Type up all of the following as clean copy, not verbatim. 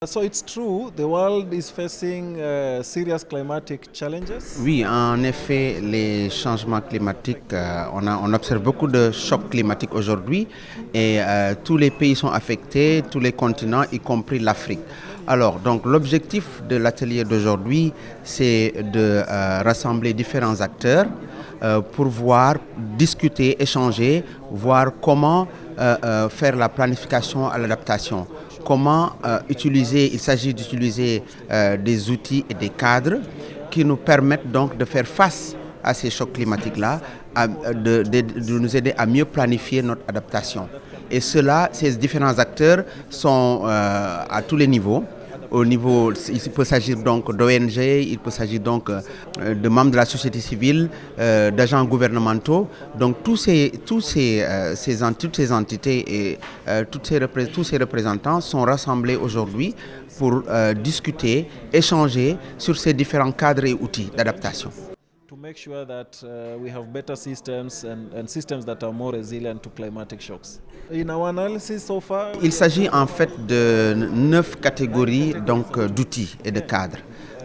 So it's true, the world is facing serious climatic challenges. Oui, en effet, les changements climatiques, on observe beaucoup de chocs climatiques aujourd'hui et tous les pays sont affectés, tous les continents, y compris l'Afrique. Alors, donc l'objectif de l'atelier d'aujourd'hui, c'est de rassembler différents acteurs pour voir, discuter, échanger, voir comment faire la planification à l'adaptation. Comment utiliser, il s'agit d'utiliser des outils et des cadres qui nous permettent donc de faire face à ces chocs climatiques-là, de nous aider à mieux planifier notre adaptation. Et cela, ces différents acteurs sont à tous les niveaux. Au niveau, il peut s'agir donc d'ONG, il peut s'agir donc de membres de la société civile, d'agents gouvernementaux. Donc toutes ces entités et tous ces représentants sont rassemblés aujourd'hui pour discuter, échanger sur ces différents cadres et outils d'adaptation. To make sure that we have better systems and systems that are more resilient to climatic shocks. In our analysis so far, Il s'agit en fait de 9 catégories d'outils et de cadres.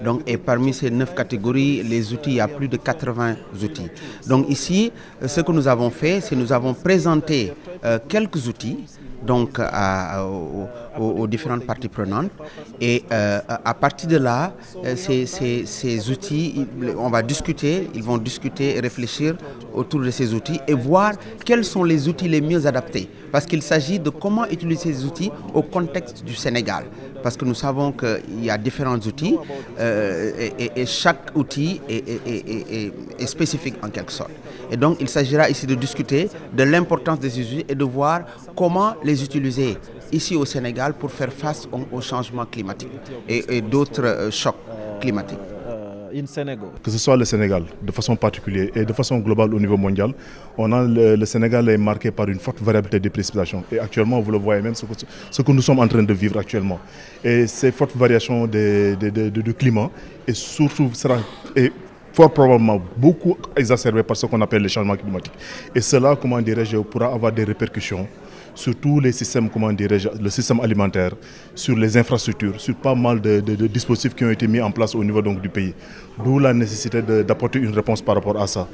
Donc, et parmi ces 9 catégories, les outils, il y a plus de 80 outils. Donc ici, ce que nous avons fait, c'est nous avons présenté quelques outils donc, aux différentes parties prenantes. Et à partir de là, ces outils, on va discuter, ils vont discuter et réfléchir autour de ces outils et voir quels sont les outils les mieux adaptés. Parce qu'il s'agit de comment utiliser ces outils au contexte du Sénégal. Parce que nous savons qu'il y a différents outils et chaque outil est spécifique en quelque sorte. Et donc il s'agira ici de discuter de l'importance de ces outils et de voir comment les utiliser ici au Sénégal pour faire face au changement climatique et d'autres chocs climatiques. in Senegal. Que ce soit le Sénégal de façon particulière et de façon globale au niveau mondial, le Sénégal est marqué par une forte variabilité des précipitations. Et actuellement, vous le voyez même, ce que nous sommes en train de vivre actuellement. Et ces fortes variations de climat, et surtout, fort probablement beaucoup exacerbé par ce qu'on appelle les changements climatiques. Et cela, comment dirais-je, pourra avoir des répercussions sur tous les systèmes, comment dirais-je, le système alimentaire, sur les infrastructures, sur pas mal de dispositifs qui ont été mis en place au niveau donc, du pays. D'où la nécessité d'apporter une réponse par rapport à ça,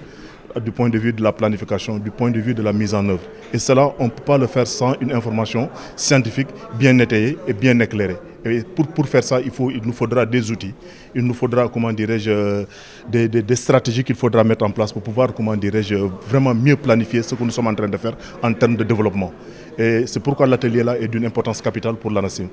du point de vue de la planification, du point de vue de la mise en œuvre. Et cela, on ne peut pas le faire sans une information scientifique bien étayée et bien éclairée. Et pour faire ça, il nous faudra des outils, il nous faudra, comment dirais-je, des stratégies qu'il faudra mettre en place pour pouvoir, comment dirais-je, vraiment mieux planifier ce que nous sommes en train de faire en termes de développement. Et c'est pourquoi l'atelier là est d'une importance capitale pour la nation.